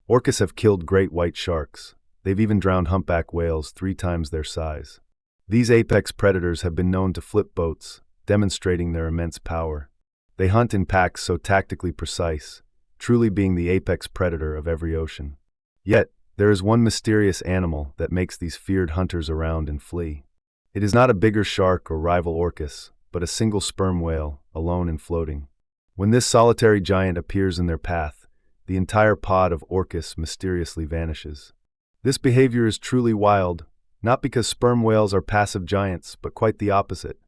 Orcas have killed great white sharks. They've even drowned humpback whales 3 times their size. These apex predators have been known to flip boats, demonstrating their immense power. They hunt in packs so tactically precise, truly being the apex predator of every ocean. Yet, there is one mysterious animal that makes these feared hunters around and flee. It is not a bigger shark or rival orcas, but a single sperm whale, alone and floating. When this solitary giant appears in their path, the entire pod of orcas mysteriously vanishes. This behavior is truly wild, not because sperm whales are passive giants, but quite the opposite.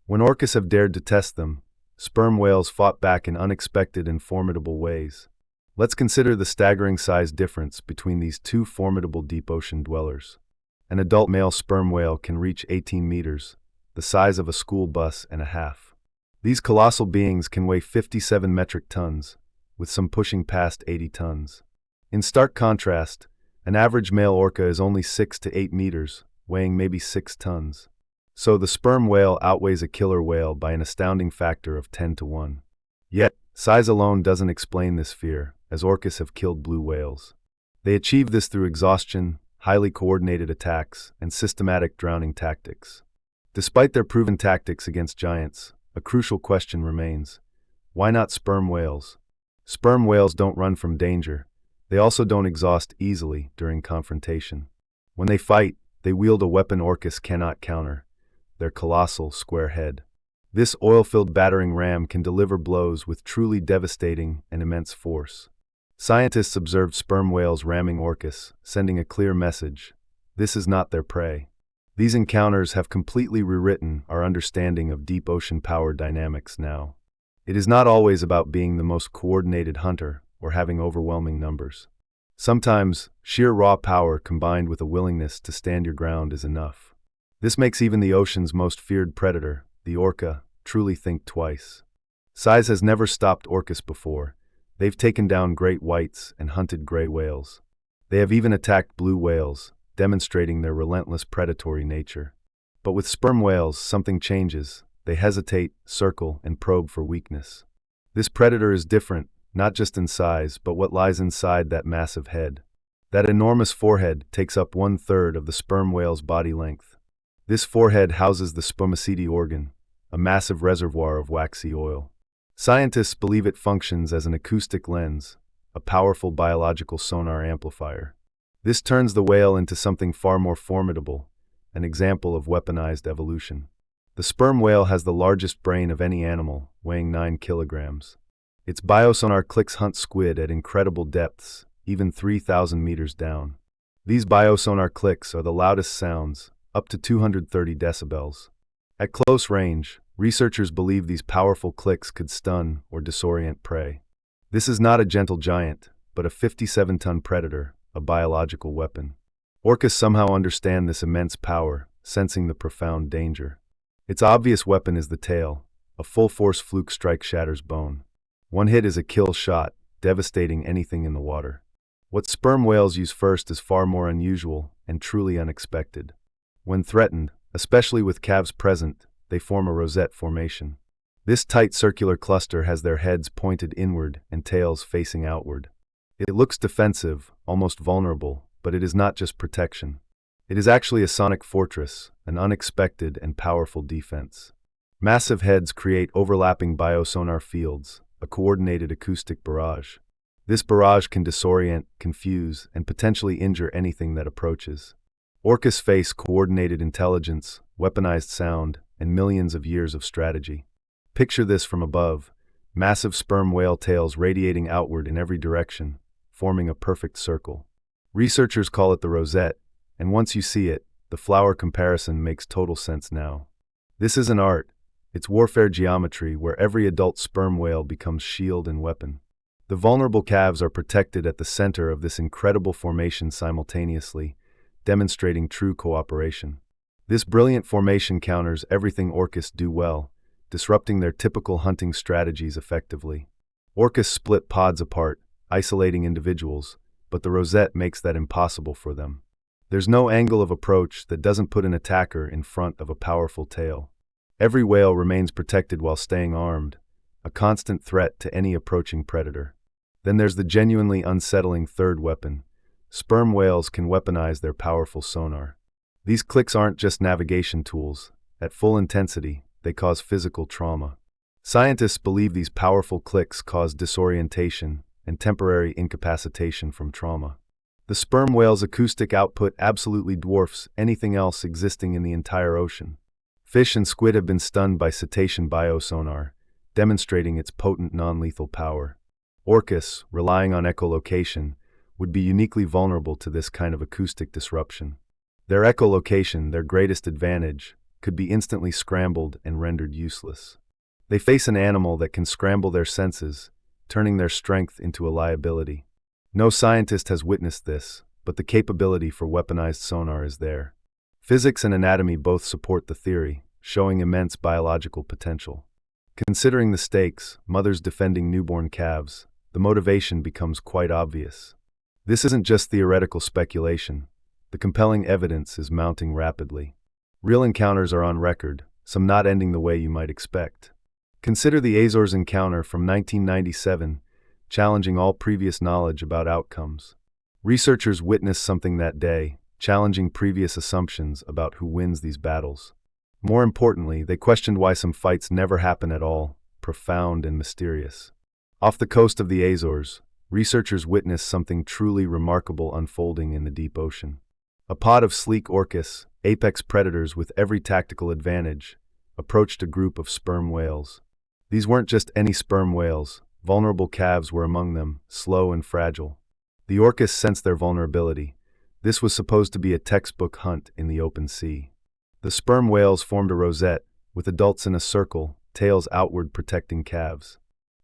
When orcas have dared to test them, sperm whales fought back in unexpected and formidable ways. Let's consider the staggering size difference between these two formidable deep ocean dwellers. An adult male sperm whale can reach 18 meters, the size of a school bus and a half. These colossal beings can weigh 57 metric tons, with some pushing past 80 tons. In stark contrast, an average male orca is only 6 to 8 meters, weighing maybe 6 tons. So the sperm whale outweighs a killer whale by an astounding factor of 10 to 1. Yet, size alone doesn't explain this fear, as orcas have killed blue whales. They achieve this through exhaustion, highly coordinated attacks, and systematic drowning tactics. Despite their proven tactics against giants, a crucial question remains: why not sperm whales? Sperm whales don't run from danger. They also don't exhaust easily during confrontation. When they fight, they wield a weapon orcas cannot counter: their colossal square head. This oil-filled battering ram can deliver blows with truly devastating and immense force. Scientists observed sperm whales ramming orcas, sending a clear message: this is not their prey. These encounters have completely rewritten our understanding of deep ocean power dynamics now. It is not always about being the most coordinated hunter or having overwhelming numbers. Sometimes, sheer raw power combined with a willingness to stand your ground is enough. This makes even the ocean's most feared predator, the orca, truly think twice. Size has never stopped orcas before. They've taken down great whites and hunted gray whales. They have even attacked blue whales, demonstrating their relentless predatory nature. But with sperm whales, something changes. They hesitate, circle, and probe for weakness. This predator is different, not just in size, but what lies inside that massive head. That enormous forehead takes up 1/3 of the sperm whale's body length. This forehead houses the spermaceti organ, a massive reservoir of waxy oil. Scientists believe it functions as an acoustic lens, a powerful biological sonar amplifier. This turns the whale into something far more formidable, an example of weaponized evolution. The sperm whale has the largest brain of any animal, weighing 9 kilograms. Its biosonar clicks hunt squid at incredible depths, even 3,000 meters down. These biosonar clicks are the loudest sounds, up to 230 decibels. At close range, researchers believe these powerful clicks could stun or disorient prey. This is not a gentle giant, but a 57-ton predator, a biological weapon. Orcas somehow understand this immense power, sensing the profound danger. Its obvious weapon is the tail. A full-force fluke strike shatters bone. One hit is a kill shot, devastating anything in the water. What sperm whales use first is far more unusual and truly unexpected. When threatened, especially with calves present, they form a rosette formation. This tight circular cluster has their heads pointed inward and tails facing outward. It looks defensive, almost vulnerable, but it is not just protection. It is actually a sonic fortress, an unexpected and powerful defense. Massive heads create overlapping biosonar fields, a coordinated acoustic barrage. This barrage can disorient, confuse, and potentially injure anything that approaches. Orcas face coordinated intelligence, weaponized sound, and millions of years of strategy. Picture this from above: massive sperm whale tails radiating outward in every direction, forming a perfect circle. Researchers call it the rosette, and once you see it, the flower comparison makes total sense now. This is an art. It's warfare geometry where every adult sperm whale becomes shield and weapon. The vulnerable calves are protected at the center of this incredible formation simultaneously, demonstrating true cooperation. This brilliant formation counters everything orcas do well, disrupting their typical hunting strategies effectively. Orcas split pods apart, isolating individuals, but the rosette makes that impossible for them. There's no angle of approach that doesn't put an attacker in front of a powerful tail. Every whale remains protected while staying armed, a constant threat to any approaching predator. Then there's the genuinely unsettling third weapon. Sperm whales can weaponize their powerful sonar. These clicks aren't just navigation tools. At full intensity, they cause physical trauma. Scientists believe these powerful clicks cause disorientation and temporary incapacitation from trauma. The sperm whale's acoustic output absolutely dwarfs anything else existing in the entire ocean. Fish and squid have been stunned by cetacean biosonar, demonstrating its potent non-lethal power. Orcas, relying on echolocation, would be uniquely vulnerable to this kind of acoustic disruption. Their echolocation, their greatest advantage, could be instantly scrambled and rendered useless. They face an animal that can scramble their senses, turning their strength into a liability. No scientist has witnessed this, but the capability for weaponized sonar is there. Physics and anatomy both support the theory, showing immense biological potential. Considering the stakes, mothers defending newborn calves, the motivation becomes quite obvious. This isn't just theoretical speculation. The compelling evidence is mounting rapidly. Real encounters are on record, some not ending the way you might expect. Consider the Azores encounter from 1997, challenging all previous knowledge about outcomes. Researchers witnessed something that day, challenging previous assumptions about who wins these battles. More importantly, they questioned why some fights never happen at all, profound and mysterious. Off the coast of the Azores, researchers witnessed something truly remarkable unfolding in the deep ocean. A pod of sleek orcas, apex predators with every tactical advantage, approached a group of sperm whales. These weren't just any sperm whales. Vulnerable calves were among them, slow and fragile. The orcas sensed their vulnerability. This was supposed to be a textbook hunt in the open sea. The sperm whales formed a rosette, with adults in a circle, tails outward protecting calves.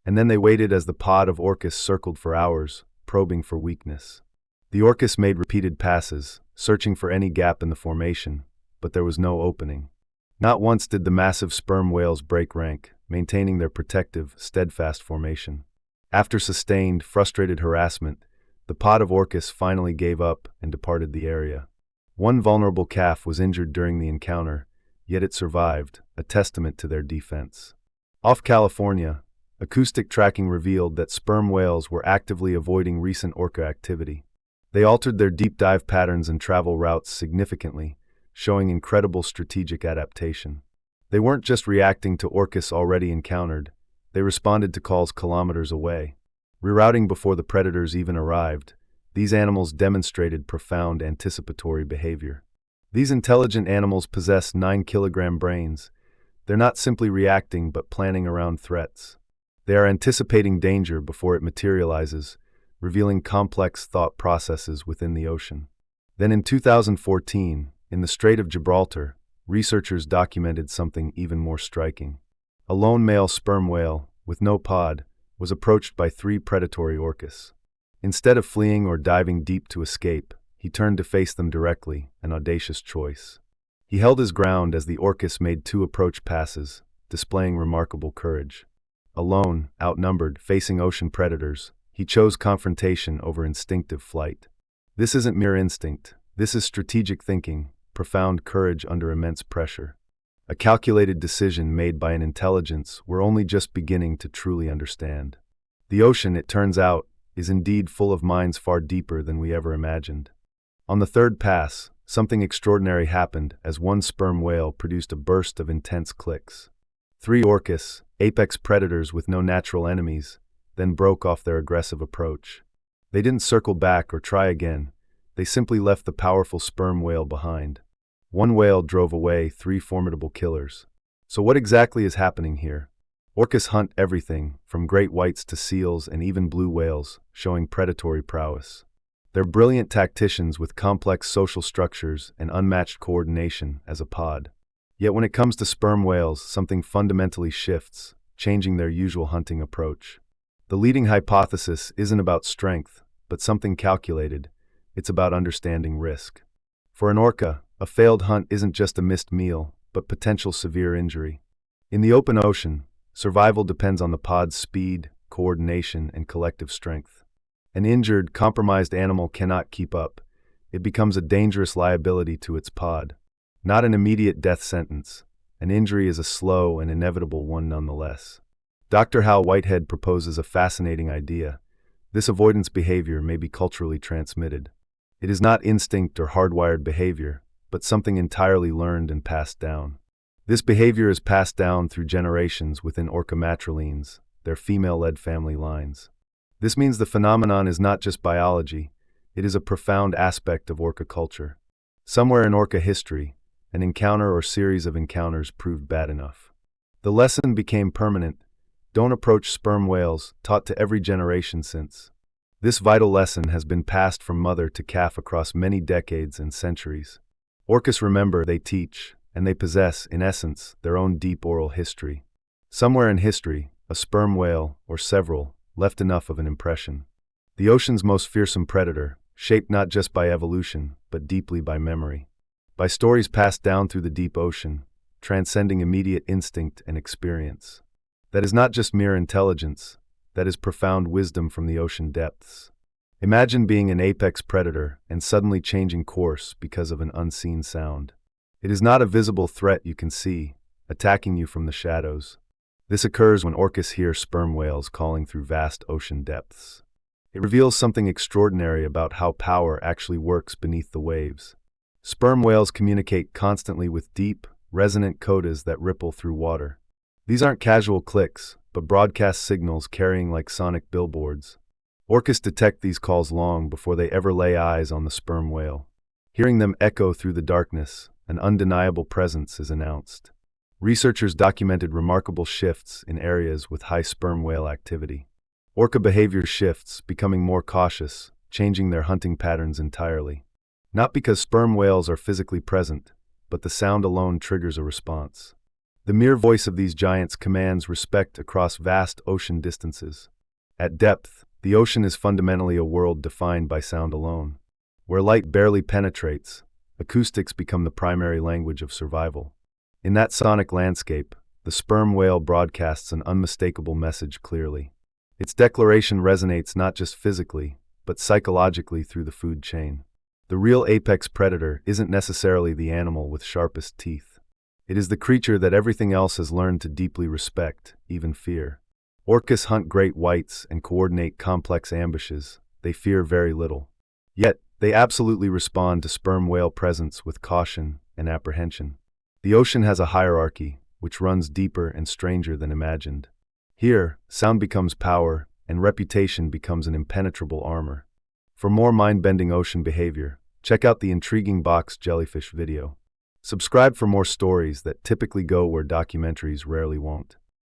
And then they waited as the pod of orcas circled for hours, probing for weakness. The orcas made repeated passes, searching for any gap in the formation, but there was no opening. Not once did the massive sperm whales break rank, maintaining their protective, steadfast formation. After sustained, frustrated harassment, the pod of orcas finally gave up and departed the area. One vulnerable calf was injured during the encounter, yet it survived, a testament to their defense. Off California, acoustic tracking revealed that sperm whales were actively avoiding recent orca activity. They altered their deep dive patterns and travel routes significantly, showing incredible strategic adaptation. They weren't just reacting to orcas already encountered, they responded to calls kilometers away. Rerouting before the predators even arrived, these animals demonstrated profound anticipatory behavior. These intelligent animals possess 9-kilogram brains. They're not simply reacting but planning around threats. They are anticipating danger before it materializes, revealing complex thought processes within the ocean. Then in 2014, in the Strait of Gibraltar, researchers documented something even more striking. A lone male sperm whale, with no pod, was approached by 3 predatory orcas. Instead of fleeing or diving deep to escape, he turned to face them directly, an audacious choice. He held his ground as the orcas made 2 approach passes, displaying remarkable courage. Alone, outnumbered, facing ocean predators, he chose confrontation over instinctive flight. This isn't mere instinct, this is strategic thinking, profound courage under immense pressure. A calculated decision made by an intelligence we're only just beginning to truly understand. The ocean, it turns out, is indeed full of minds far deeper than we ever imagined. On the 3rd pass, something extraordinary happened as one sperm whale produced a burst of intense clicks. 3 orcas, apex predators with no natural enemies, then broke off their aggressive approach. They didn't circle back or try again, they simply left the powerful sperm whale behind. One whale drove away 3 formidable killers. So what exactly is happening here? Orcas hunt everything, from great whites to seals and even blue whales, showing predatory prowess. They're brilliant tacticians with complex social structures and unmatched coordination as a pod. Yet when it comes to sperm whales, something fundamentally shifts, changing their usual hunting approach. The leading hypothesis isn't about strength, but something calculated. It's about understanding risk. For an orca, a failed hunt isn't just a missed meal, but potential severe injury. In the open ocean, survival depends on the pod's speed, coordination, and collective strength. An injured, compromised animal cannot keep up. It becomes a dangerous liability to its pod. Not an immediate death sentence. An injury is a slow and inevitable one nonetheless. Dr. Hal Whitehead proposes a fascinating idea. This avoidance behavior may be culturally transmitted. It is not instinct or hardwired behavior, but something entirely learned and passed down. This behavior is passed down through generations within orca matrilines, their female-led family lines. This means the phenomenon is not just biology, it is a profound aspect of orca culture. Somewhere in orca history, an encounter or series of encounters proved bad enough. The lesson became permanent: don't approach sperm whales, taught to every generation since. This vital lesson has been passed from mother to calf across many decades and centuries. Orcas remember, they teach, and they possess, in essence, their own deep oral history. Somewhere in history, a sperm whale, or several, left enough of an impression. The ocean's most fearsome predator, shaped not just by evolution, but deeply by memory. By stories passed down through the deep ocean, transcending immediate instinct and experience. That is not just mere intelligence, that is profound wisdom from the ocean depths. Imagine being an apex predator and suddenly changing course because of an unseen sound. It is not a visible threat you can see, attacking you from the shadows. This occurs when orcas hear sperm whales calling through vast ocean depths. It reveals something extraordinary about how power actually works beneath the waves. Sperm whales communicate constantly with deep, resonant codas that ripple through water. These aren't casual clicks, but broadcast signals carrying like sonic billboards. Orcas detect these calls long before they ever lay eyes on the sperm whale. Hearing them echo through the darkness, an undeniable presence is announced. Researchers documented remarkable shifts in areas with high sperm whale activity. Orca behavior shifts, becoming more cautious, changing their hunting patterns entirely. Not because sperm whales are physically present, but the sound alone triggers a response. The mere voice of these giants commands respect across vast ocean distances. At depth, the ocean is fundamentally a world defined by sound alone. Where light barely penetrates, acoustics become the primary language of survival. In that sonic landscape, the sperm whale broadcasts an unmistakable message clearly. Its declaration resonates not just physically, but psychologically through the food chain. The real apex predator isn't necessarily the animal with sharpest teeth. It is the creature that everything else has learned to deeply respect, even fear. Orcas hunt great whites and coordinate complex ambushes. They fear very little. Yet, they absolutely respond to sperm whale presence with caution and apprehension. The ocean has a hierarchy, which runs deeper and stranger than imagined. Here, sound becomes power, and reputation becomes an impenetrable armor. For more mind-bending ocean behavior, check out the intriguing box jellyfish video. Subscribe for more stories that typically go where documentaries rarely won't.